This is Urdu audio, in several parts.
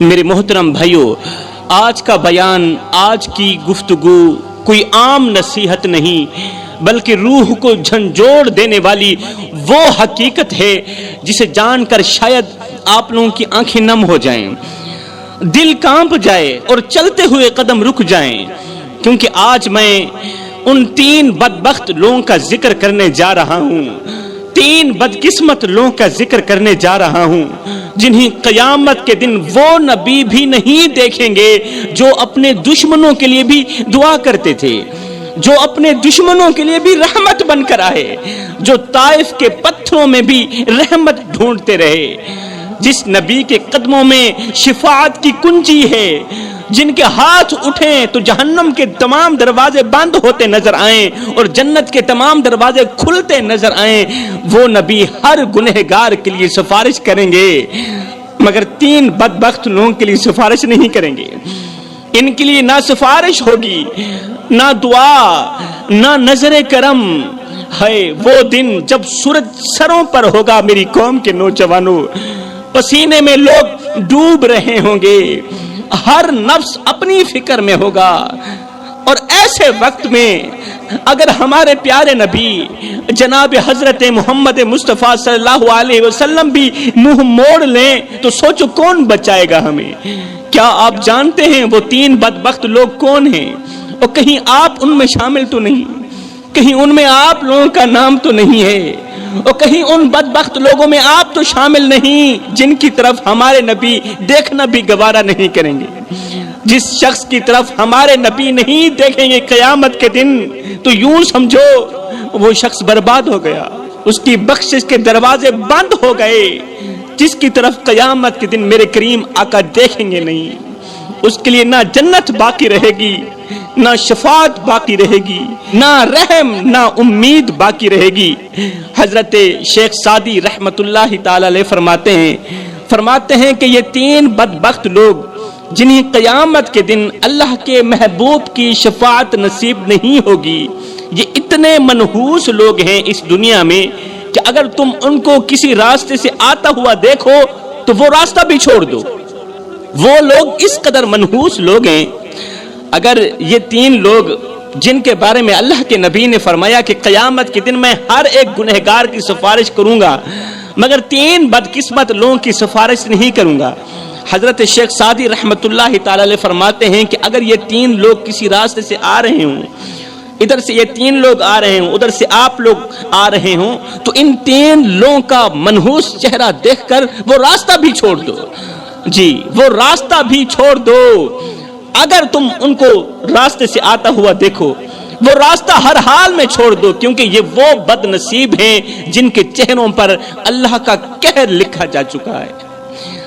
میرے محترم بھائیوں، آج کا بیان، آج کی گفتگو کوئی عام نصیحت نہیں بلکہ روح کو جھنجھوڑ دینے والی وہ حقیقت ہے جسے جان کر شاید آپ لوگوں کی آنکھیں نم ہو جائیں، دل کانپ جائے اور چلتے ہوئے قدم رک جائیں، کیونکہ آج میں ان 3 بدبخت لوگوں کا ذکر کرنے جا رہا ہوں، 3 بدقسمت لوگوں کا ذکر کرنے جا رہا ہوں جنہیں قیامت کے دن وہ نبی بھی نہیں دیکھیں گے جو اپنے دشمنوں کے لیے بھی دعا کرتے تھے، جو اپنے دشمنوں کے لیے بھی رحمت بن کر آئے، جو طائف کے پتھروں میں بھی رحمت ڈھونڈتے رہے، جس نبی کے قدموں میں شفاعت کی کنجی ہے، جن کے ہاتھ اٹھیں تو جہنم کے تمام دروازے بند ہوتے نظر آئیں اور جنت کے تمام دروازے کھلتے نظر آئیں، وہ نبی ہر گنہگار کے لیے سفارش کریں گے، مگر 3 بدبخت لوگوں کے لیے سفارش نہیں کریں گے۔ ان کے لیے نہ سفارش ہوگی، نہ دعا، نہ نظر کرم۔ ہے وہ دن جب سورج سروں پر ہوگا میری قوم کے نوجوانوں، پسینے میں لوگ ڈوب رہے ہوں گے، ہر نفس اپنی فکر میں ہوگا، اور ایسے وقت میں اگر ہمارے پیارے نبی جناب حضرت محمد مصطفیٰ صلی اللہ علیہ وسلم بھی منہ موڑ لیں تو سوچو کون بچائے گا ہمیں؟ کیا آپ جانتے ہیں وہ 3 بدبخت لوگ کون ہیں؟ اور کہیں آپ ان میں شامل تو نہیں؟ کہیں ان میں آپ لوگوں کا نام تو نہیں ہے؟ اور کہیں ان بدبخت لوگوں میں آپ تو شامل نہیں جن کی طرف ہمارے نبی دیکھنا بھی گوارا نہیں کریں گے؟ جس شخص کی طرف ہمارے نبی نہیں دیکھیں گے قیامت کے دن تو یوں سمجھو وہ شخص برباد ہو گیا، اس کی بخشش کے دروازے بند ہو گئے۔ جس کی طرف قیامت کے دن میرے کریم آقا دیکھیں گے نہیں، اس کے لیے نہ جنت باقی رہے گی، نہ شفاعت باقی رہے گی، نہ رحم، نہ امید باقی رہے گی۔ حضرت شیخ سعدی رحمت اللہ تعالی علیہ فرماتے ہیں کہ یہ 3 بدبخت لوگ جنہیں قیامت کے دن اللہ کے محبوب کی شفاعت نصیب نہیں ہوگی، یہ اتنے منحوس لوگ ہیں اس دنیا میں کہ اگر تم ان کو کسی راستے سے آتا ہوا دیکھو تو وہ راستہ بھی چھوڑ دو۔ وہ لوگ اس قدر منحوس لوگ ہیں۔ اگر یہ 3 لوگ جن کے بارے میں اللہ کے نبی نے فرمایا کہ قیامت کے دن میں ہر ایک گنہگار کی سفارش کروں گا مگر 3 بدقسمت لوگوں کی سفارش نہیں کروں گا، حضرت شیخ سعدی رحمت اللہ تعالی علیہ فرماتے ہیں کہ اگر یہ 3 لوگ کسی راستے سے آ رہے ہوں، ادھر سے یہ 3 لوگ آ رہے ہوں، ادھر سے آپ لوگ آ رہے ہوں، تو ان 3 لوگوں کا منحوس چہرہ دیکھ کر وہ راستہ بھی چھوڑ دو، جی وہ راستہ بھی چھوڑ دو۔ اگر تم ان کو راستے سے آتا ہوا دیکھو وہ راستہ ہر حال میں چھوڑ دو، کیونکہ یہ وہ بد نصیب ہیں جن کے چہروں پر اللہ کا قہر لکھا جا چکا ہے،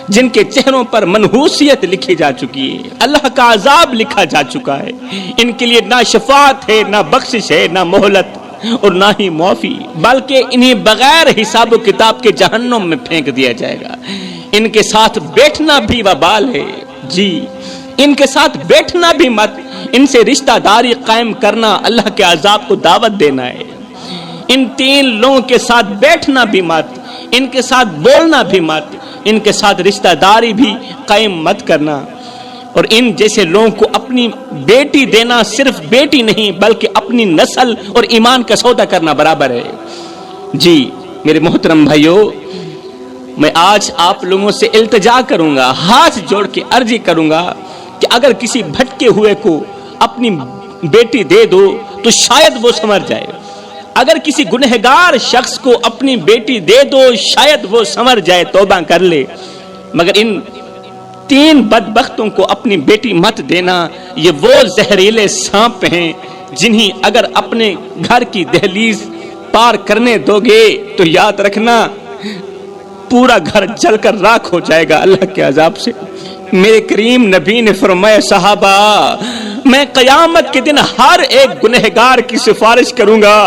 جن کے چہروں پر منحوسیت لکھی جا چکی ہے، اللہ کا عذاب لکھا جا چکا ہے۔ ان کے لیے نہ شفاعت ہے، نہ بخشش ہے، نہ مہلت اور نہ ہی معافی، بلکہ انہیں بغیر حساب و کتاب کے جہنم میں پھینک دیا جائے گا۔ ان کے ساتھ بیٹھنا بھی وبال ہے، جی ان کے ساتھ بیٹھنا بھی مت، ان سے رشتہ داری قائم کرنا اللہ کے عذاب کو دعوت دینا ہے۔ ان 3 لوگوں کے ساتھ بیٹھنا بھی مت، ان کے ساتھ بولنا بھی مت، ان کے ساتھ رشتہ داری بھی قائم مت کرنا۔ اور ان جیسے لوگوں کو اپنی بیٹی دینا صرف بیٹی نہیں بلکہ اپنی نسل اور ایمان کا سودا کرنا برابر ہے۔ جی میرے محترم بھائیوں، میں آج آپ لوگوں سے التجا کروں گا، ہاتھ جوڑ کے عرضی کروں گا کہ اگر کسی بھٹکے ہوئے کو اپنی بیٹی دے دو تو شاید وہ سنور جائے، اگر کسی گنہگار شخص کو اپنی بیٹی دے دو شاید وہ سنور جائے، توبہ کر لے، مگر ان 3 بدبختوں کو اپنی بیٹی مت دینا۔ یہ وہ زہریلے سانپ ہیں جنہیں اگر اپنے گھر کی دہلیز پار کرنے دو گے تو یاد رکھنا پورا گھر جل کر راکھ ہو جائے گا اللہ کے عذاب سے۔ میرے کریم نبی نے فرمایا صحابہ میں قیامت کے دن ہر ایک گنہگار کی سفارش کروں گا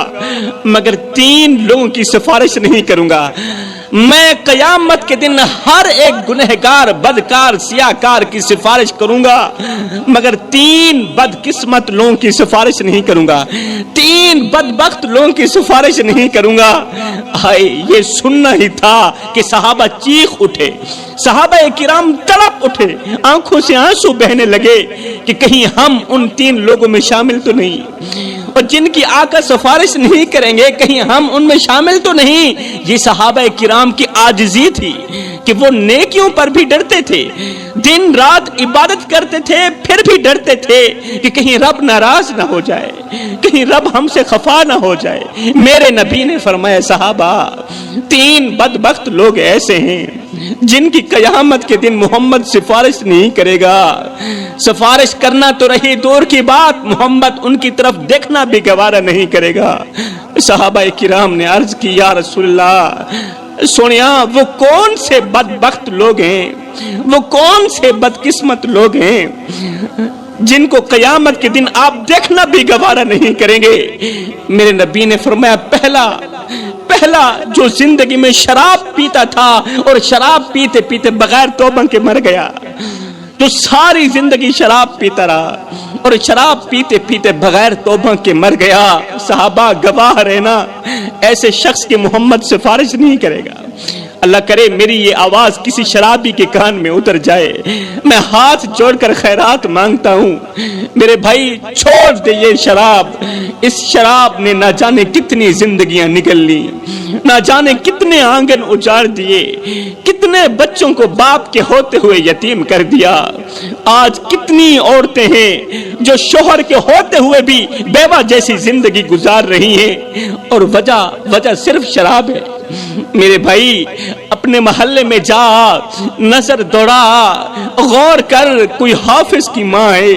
مگر 3 لوگوں کی سفارش نہیں کروں گا۔ میں قیامت کے دن ہر ایک گنہگار بدکار سیاہکار کی سفارش کروں گا، مگر 3 بدقسمت لوگوں کی سفارش نہیں کروں گا، 3 بدبخت لوگوں کی سفارش نہیں کروں گا۔ ہائے، یہ سننا ہی تھا کہ صحابہ چیخ اٹھے، صحابہ کرام تڑپ اٹھے، آنکھوں سے آنسو بہنے لگے کہ کہیں ہم ان 3 لوگوں میں شامل تو نہیں، اور جن کی آقا سفارش نہیں کریں گے کہیں ہم ان میں شامل تو نہیں۔ یہ صحابہ کرام کی عاجزی تھی کہ وہ نیکیوں پر بھی ڈرتے تھے، دن رات عبادت کرتے تھے، پھر بھی ڈرتے تھے کہ کہیں رب ناراض نہ ہو جائے، کہیں رب ہم سے خفا نہ ہو جائے۔ میرے نبی نے فرمایا صحابہ 3 بدبخت لوگ ایسے ہیں جن کی قیامت کے دن محمد سفارش نہیں کرے گا، سفارش کرنا تو رہی دور کی بات، محمد ان کی طرف دیکھنا بھی گوارا نہیں کرے گا۔ صحابہ کرام نے عرض کی یا رسول اللہ، سنیا وہ کون سے بدبخت لوگ ہیں، وہ کون سے بدقسمت لوگ ہیں جن کو قیامت کے دن آپ دیکھنا بھی گوارا نہیں کریں گے؟ میرے نبی نے فرمایا پہلا جو زندگی میں شراب پیتا تھا اور شراب پیتے پیتے بغیر توبہ کے مر گیا، جو ساری زندگی شراب پیتا رہا اور شراب پیتے پیتے بغیر توبہ کے مر گیا، صحابہ گواہ رہنا ایسے شخص کی محمد سفارش نہیں کرے گا۔ اللہ کرے میری یہ آواز کسی شرابی کے کان میں اتر جائے، میں ہاتھ جوڑ کر خیرات مانگتا ہوں، میرے بھائی چھوڑ دے یہ شراب۔ اس شراب نے نہ جانے کتنی زندگیاں نکل لی، نہ جانے کتنے آنگن اجاڑ دیے، کتنے بچوں کو باپ کے ہوتے ہوئے یتیم کر دیا۔ آج کتنی عورتیں ہیں جو شوہر کے ہوتے ہوئے بھی بیوہ جیسی زندگی گزار رہی ہیں، اور وجہ صرف شراب ہے۔ میرے بھائی اپنے محلے میں جا، نظر دوڑا، غور کر، کوئی حافظ کی ماں ہے،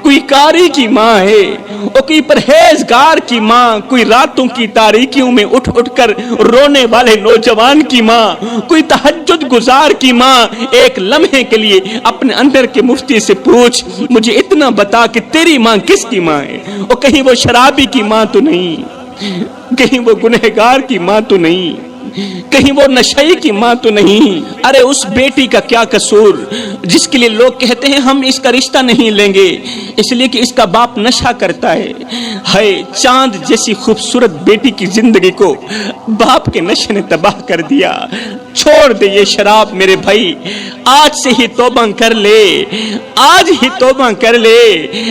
کوئی قاری کی ماں ہے، اور کوئی پرہیزگار کی ماں، کوئی راتوں کی تاریکیوں میں اٹھ کر رونے والے نوجوان کی ماں، کوئی تہجد گزار کی ماں، ایک لمحے کے لیے اپنے اندر کے مفتی سے پوچھ مجھے اتنا بتا کہ تیری ماں کس کی ماں ہے، اور کہیں وہ شرابی کی ماں تو نہیں، کہیں وہ گنہگار کی ماں تو نہیں، کہیں وہ نشئی کی ماں تو نہیں۔ ارے اس بیٹی کا کیا قصور جس کے لیے لوگ کہتے ہیں ہم اس کا رشتہ نہیں لیں گے اس لیے کہ اس کا باپ نشہ کرتا ہے۔ ہائے، چاند جیسی خوبصورت بیٹی کی زندگی کو باپ کے نشے نے تباہ کر دیا۔ چھوڑ دے یہ شراب میرے بھائی، آج سے ہی توبہ کر لے، آج ہی توبہ کر لے۔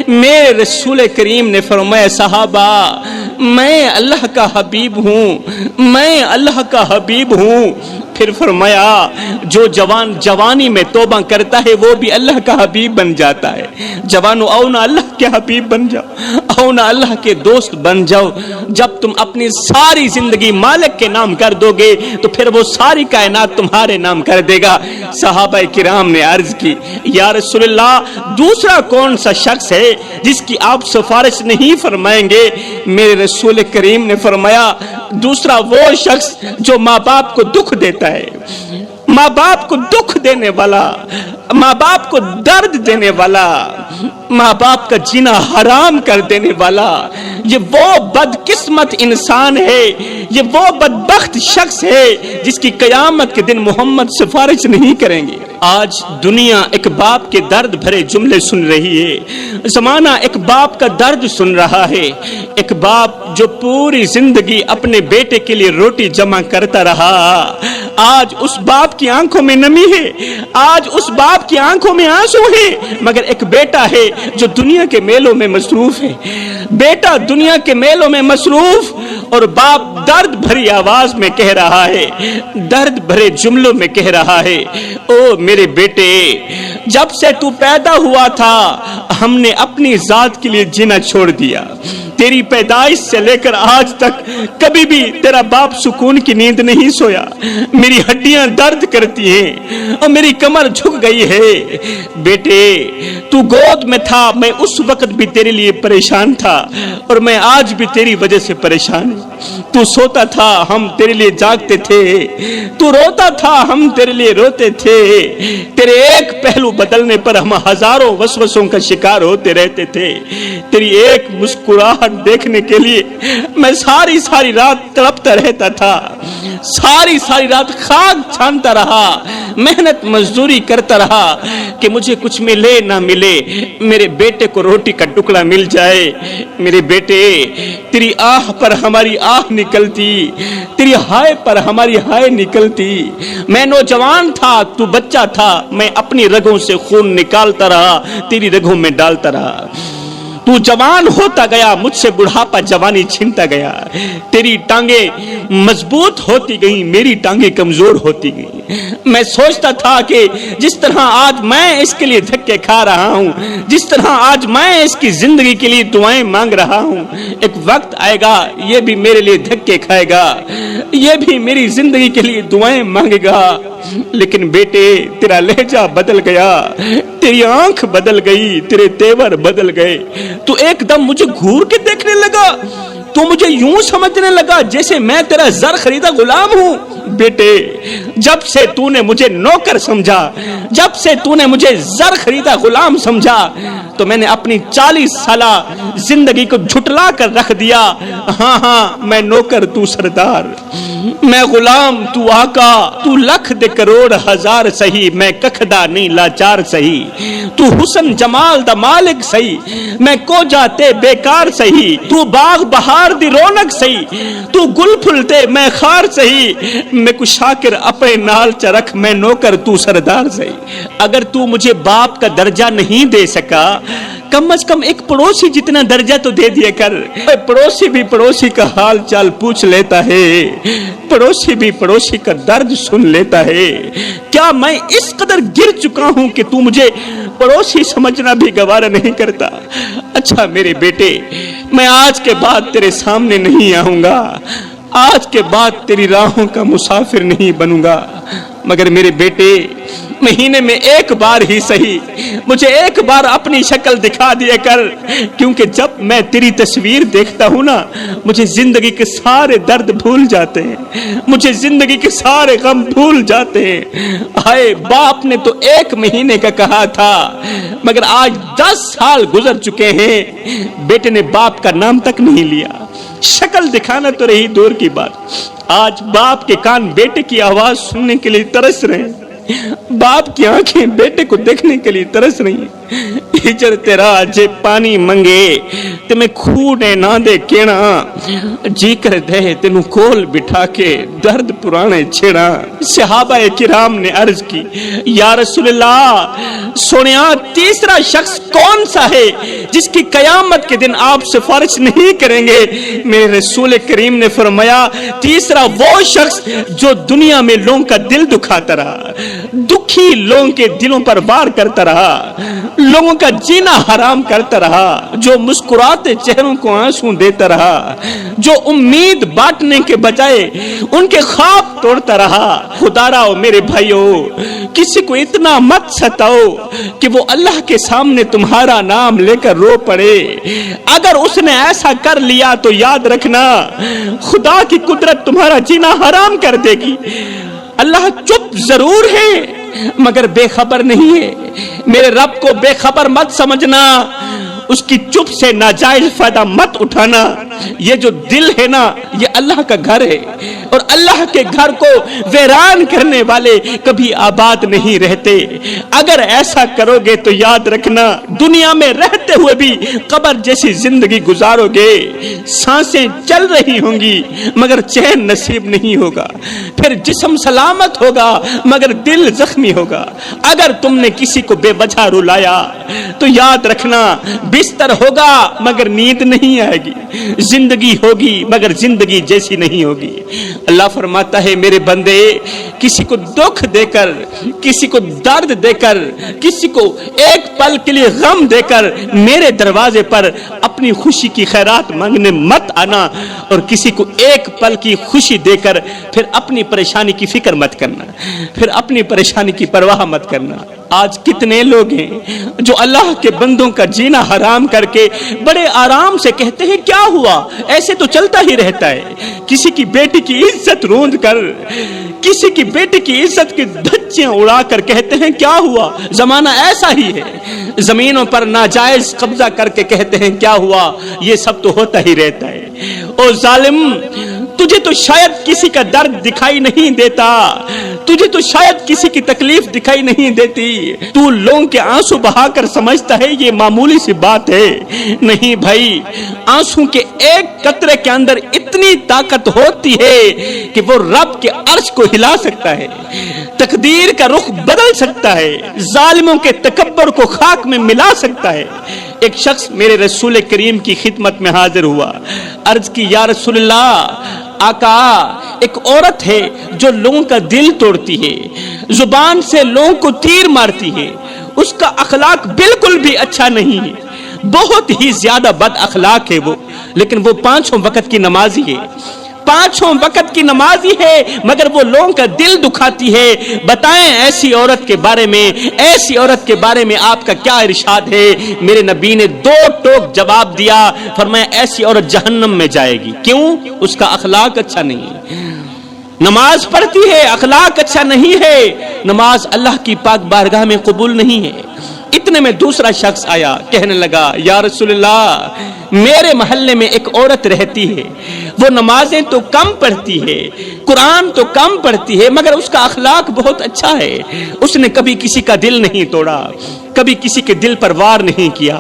میرے رسول کریم نے فرمایا صحابہ میں اللہ کا حبیب ہوں، میں اللہ کا حبیب ہوں۔ پھر فرمایا جو جوان جوانی میں توبہ کرتا ہے وہ بھی اللہ کا حبیب بن جاتا ہے۔ جوانو آؤ نا اللہ کے حبیب بن جاؤ، آؤ نا اللہ کے دوست بن جاؤ۔ جب تم اپنی ساری زندگی مالک کے نام کر دو گے تو پھر وہ ساری کائنات تمہارے نام کر دے گا۔ صحابہ کرام نے عرض کی یا رسول اللہ دوسرا کون سا شخص ہے جس کی آپ سفارش نہیں فرمائیں گے؟ میرے رسول کریم نے فرمایا دوسرا وہ شخص جو ماں باپ کو دکھ دیتا ہے، ماں باپ کو دکھ دینے والا، ماں باپ کو درد دینے والا، ماں باپ کا جینا حرام کر دینے والا، یہ وہ بدقسمت انسان ہے، یہ وہ بدبخت شخص ہے جس کی قیامت کے دن محمد سفارش نہیں کریں گے۔ آج دنیا ایک باپ کے درد بھرے جملے سن رہی ہے، زمانہ ایک باپ کا درد سن رہا ہے، ایک باپ جو پوری زندگی اپنے بیٹے کے لیے روٹی جمع کرتا رہا، آج اس باپ کی آنکھوں میں نمی ہے، آج اس باپ کی آنکھوں میں آنسو ہے، مگر ایک بیٹا ہے جو دنیا کے میلوں میں مصروف ہے، بیٹا دنیا کے میلوں میں مصروف، اور باپ درد بھری آواز میں کہہ رہا ہے، درد بھرے جملوں میں کہہ رہا ہے او میرے بیٹے جب سے تو پیدا ہوا تھا ہم نے اپنی ذات کے لیے جینا چھوڑ دیا، تیری پیدائش سے لے کر آج تک کبھی بھی تیرا باپ سکون کی نیند نہیں سویا، میری ہڈیاں درد کرتی ہیں اور میری کمر جھک گئی ہے۔ بیٹے تو گود میں تھا میں اس وقت بھی تیرے لیے پریشان تھا اور میں آج بھی تیری وجہ سے پریشان ہوں، تو سوتا تھا ہم تیرے لیے جاگتے تھے، تو روتا تھا ہم تیرے لیے روتے تھے، تیرے ایک پہلو بدلنے پر ہم ہزاروں وسوسوں کا شکار ہوتے رہتے رہتے تھے. تیری ایک مسکراہٹ دیکھنے کے لیے میں ساری ساری رات تڑپتا رہتا تھا, ساری ساری رات خاک چھانتا رہا, محنت مزدوری کرتا رہا کہ مجھے کچھ ملے نہ ملے, میرے بیٹے کو روٹی کا ٹکڑا مل جائے. میرے بیٹے, تیری آہ پر ہماری آہ نکلتی, تیری ہائے پر ہماری ہائے نکلتی. میں نوجوان تھا, تو بچہ تھا, میں اپنی رگوں سے خون نکالتا رہا, تیری رگوں میں ڈالتا رہا. تو جوان ہوتا گیا, مجھ سے بڑھاپا جوانی چھنتا گیا. تیری ٹانگیں مضبوط ہوتی گئیں, میری ٹانگیں کمزور ہوتی گئیں. میں سوچتا تھا کہ جس طرح آج میں اس کے لیے دھکے کھا رہا ہوں, جس طرح آج میں اس کی زندگی کے لیے دعائیں مانگ رہا ہوں, ایک وقت آئے گا یہ بھی میرے لیے دھکے کھائے گا, یہ بھی میری زندگی کے لیے دعائیں مانگے گا. لیکن بیٹے, تیرا لہجہ بدل گیا, تیری آنکھ بدل گئی, تیرے تیور بدل گئے. تو ایک دم مجھے گھور کے دیکھنے لگا, تو مجھے یوں سمجھنے لگا جیسے میں تیرا زر خریدا غلام ہوں. بیٹے, جب سے تو نے مجھے نوکر سمجھا, جب سے تو نے مجھے زر خریدا غلام سمجھا, تو میں نے اپنی 40 سالہ زندگی کو جھٹلا کر رکھ دیا. ہاں, میں نوکر, تو سردار, میں غلام, تو آقا. تو لکھ دے کروڑ ہزار سہی, میں ککھدا نہیں لاچار سہی. تو حسن جمال دا مالک سہی, میں کو جاتے بیکار سہی. تو باغ بہار دی رونق سہی, تو گل پھلتے میں خار سہی. میں کو شاکر اپنے نال چرخ, میں نوکر, تو سردار سہی. اگر تو مجھے باپ کا درجہ نہیں دے سکا, کم از کم ایک پڑوسی جتنا درجہ تو دے دیا کر. پڑوسی بھی پڑوسی کا حال چال پوچھ لیتا ہے, پڑوسی بھی پڑوسی کا درد سن لیتا ہے. کیا میں اس قدر گر چکا ہوں کہ تو مجھے پڑوسی سمجھنا بھی گوارا نہیں کرتا؟ اچھا میرے بیٹے, میں آج کے بعد تیرے سامنے نہیں آؤں گا, آج کے بعد تیری راہوں کا مسافر نہیں بنوں گا. مگر میرے بیٹے, مہینے میں ایک بار ہی صحیح مجھے ایک بار اپنی شکل دکھا دیا کر, کیونکہ جب میں تیری تصویر دیکھتا ہوں نا, مجھے زندگی کے سارے درد بھول جاتے ہیں, مجھے زندگی کے سارے غم بھول جاتے ہیں. ہائے, باپ نے تو 1 مہینے کا کہا تھا, مگر آج 10 سال گزر چکے ہیں, بیٹے نے باپ کا نام تک نہیں لیا. شکل دکھانا تو رہی دور کی بات, آج باپ کے کان بیٹے کی آواز سننے کے لیے ترس رہے ہیں, باپ کی آنکھیں بیٹے کو دیکھنے کے لیے ترس رہی ہیں. ہجر تیرا جے پانی منگے تے میں کھوڑے نہ دے کینا, جی کر دے تینوں کول بٹھا کے درد پرانے چھیڑا. صحابہ کرام نے عرض کی, یا رسول اللہ, سنیا تیسرا شخص کون سا ہے جس کی قیامت کے دن آپ سفارش نہیں کریں گے؟ میرے رسول کریم نے فرمایا, تیسرا وہ شخص جو دنیا میں لوگوں کا دل دکھاتا رہا, دکھی لوگوں کے دلوں پر وار کرتا رہا, لوگوں کا جینا حرام کرتا رہا, جو مسکراتے چہروں کو آنسو دیتا رہا, جو امید بانٹنے کے بجائے ان کے خواب توڑتا رہا. خدا راو میرے بھائیو, کسی کو اتنا مت ستاؤ کہ وہ اللہ کے سامنے تمہارا نام لے کر رو پڑے. اگر اس نے ایسا کر لیا تو یاد رکھنا, خدا کی قدرت تمہارا جینا حرام کر دے گی. اللہ چپ ضرور ہے مگر بے خبر نہیں ہے. میرے رب کو بے خبر مت سمجھنا, اس کی چپ سے ناجائز فائدہ مت اٹھانا. یہ جو دل ہے نا, یہ اللہ کا گھر ہے, اور اللہ کے گھر کو ویران کرنے والے کبھی آباد نہیں رہتے. اگر ایسا کرو گے تو یاد رکھنا, دنیا میں رہتے ہوئے بھی قبر جیسی زندگی گزارو گے. سانسیں چل رہی ہوں گی مگر چین نصیب نہیں ہوگا, پھر جسم سلامت ہوگا مگر دل زخمی ہوگا. اگر تم نے کسی کو بے وجہ رلایا تو یاد رکھنا, بستر ہوگا مگر نیند نہیں آئے گی, زندگی ہوگی مگر زندگی جیسی نہیں ہوگی. اللہ فرماتا ہے, میرے بندے, کسی کو دکھ دے کر, کسی کو درد دے کر, کسی کو ایک پل کے لیے غم دے کر میرے دروازے پر اپنی خوشی کی خیرات مانگنے مت آنا, اور کسی کو ایک پل کی خوشی دے کر پھر اپنی پریشانی کی فکر مت کرنا, پھر اپنی پریشانی کی پرواہ مت کرنا. آج کتنے لوگ ہیں جو اللہ کے بندوں کا جینا حرام کر کے بڑے آرام سے کہتے ہیں کیا ہوا, ایسے تو چلتا ہی رہتا ہے. کسی کی بیٹی کی عزت روند کر, کسی کی بیٹی کی عزت کی دھجیاں اڑا کر کہتے ہیں کیا ہوا، زمانہ ایسا ہی ہے، زمینوں پر ناجائز قبضہ کر کے کہتے ہیں کیا ہوا، یہ سب تو ہوتا ہی رہتا ہے۔ او ظالم، تجھے تو شاید کسی کا درد دکھائی نہیں دیتا، تجھے تو شاید کسی کی تکلیف دکھائی نہیں دیتی، تو لوگوں کے آنسو بہا کر سمجھتا ہے یہ معمولی سی بات ہے۔ نہیں بھائی، آنسو کے ایک قطرے کے اندر اتنی طاقت ہوتی ہے کہ وہ رب کے عرش کو ہلا سکتا ہے، تقدیر کا رخ بدل سکتا ہے، ظالموں کے تکبر کو خاک میں ملا سکتا ہے۔ ایک شخص میرے رسول کریم کی خدمت میں حاضر ہوا، عرض کی یا رسول اللہ، آقا ایک عورت ہے جو لوگوں کا دل توڑتی ہے، زبان سے لوگوں کو تیر مارتی ہے، اس کا اخلاق بالکل بھی اچھا نہیں ہے، بہت ہی زیادہ بد اخلاق ہے وہ، لیکن وہ 5 وقت کی نمازی ہے، 5 وقت کی نمازی ہے، مگر وہ لوگوں کا دل دکھاتی ہے۔ بتائیں ایسی عورت کے بارے میں، ایسی عورت کے بارے میں آپ کا کیا ارشاد ہے؟ میرے نبی نے 2 ٹوک جواب دیا، فرمایا ایسی عورت جہنم میں جائے گی۔ کیوں؟ اس کا اخلاق اچھا نہیں ہے، نماز پڑھتی ہے، اخلاق اچھا نہیں ہے، نماز اللہ کی پاک بارگاہ میں قبول نہیں ہے۔ اتنے میں دوسرا شخص آیا، کہنے لگا یا رسول اللہ، میرے محلے میں ایک عورت رہتی ہے، وہ نمازیں تو کم پڑھتی ہے، قرآن تو کم پڑھتی ہے، مگر اس کا اخلاق بہت اچھا ہے، اس نے کبھی کسی کا دل نہیں توڑا، کبھی کسی کے دل پر وار نہیں کیا،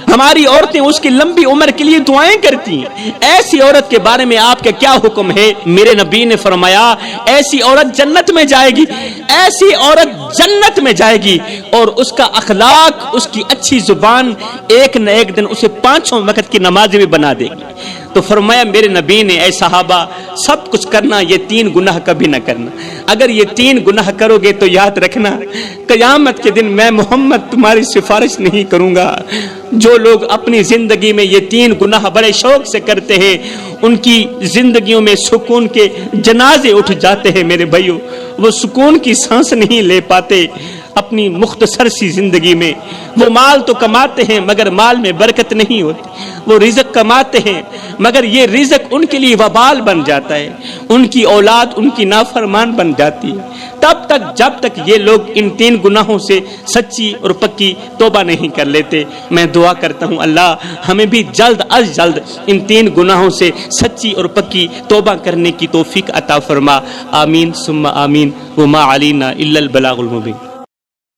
ہماری عورتیں اس کی لمبی عمر کے لیے دعائیں کرتی ہیں، ایسی عورت کے بارے میں آپ کا کیا حکم ہے؟ میرے نبی نے فرمایا ایسی عورت جنت میں جائے گی، ایسی عورت جنت میں جائے گی، اور اس کا اخلاق، اس کی اچھی زبان ایک نہ ایک دن اسے 5 وقت کی نماز بھی بنا دے گی۔ تو فرمایا میرے نبی نے اے صحابہ سب کچھ کرنا، یہ 3 گناہ کبھی نہ کرنا، اگر یہ 3 گناہ کرو گے تو یاد رکھنا قیامت کے دن میں محمد تمہاری سفارش نہیں کروں گا۔ جو لوگ اپنی زندگی میں یہ 3 گناہ بڑے شوق سے کرتے ہیں، ان کی زندگیوں میں سکون کے جنازے اٹھ جاتے ہیں میرے بھائیوں، وہ سکون کی سانس نہیں لے پاتے اپنی مختصر سی زندگی میں۔ وہ مال تو کماتے ہیں مگر مال میں برکت نہیں ہوتی، وہ رزق کماتے ہیں مگر یہ رزق ان کے لیے وبال بن جاتا ہے، ان کی اولاد ان کی نافرمان بن جاتی ہے، تب تک جب تک یہ لوگ ان 3 گناہوں سے سچی اور پکی توبہ نہیں کر لیتے۔ میں دعا کرتا ہوں اللہ ہمیں بھی جلد از جلد ان 3 گناہوں سے سچی اور پکی توبہ کرنے کی توفیق عطا فرما، آمین ثم آمین، وما علینا الا البلاغ المبین۔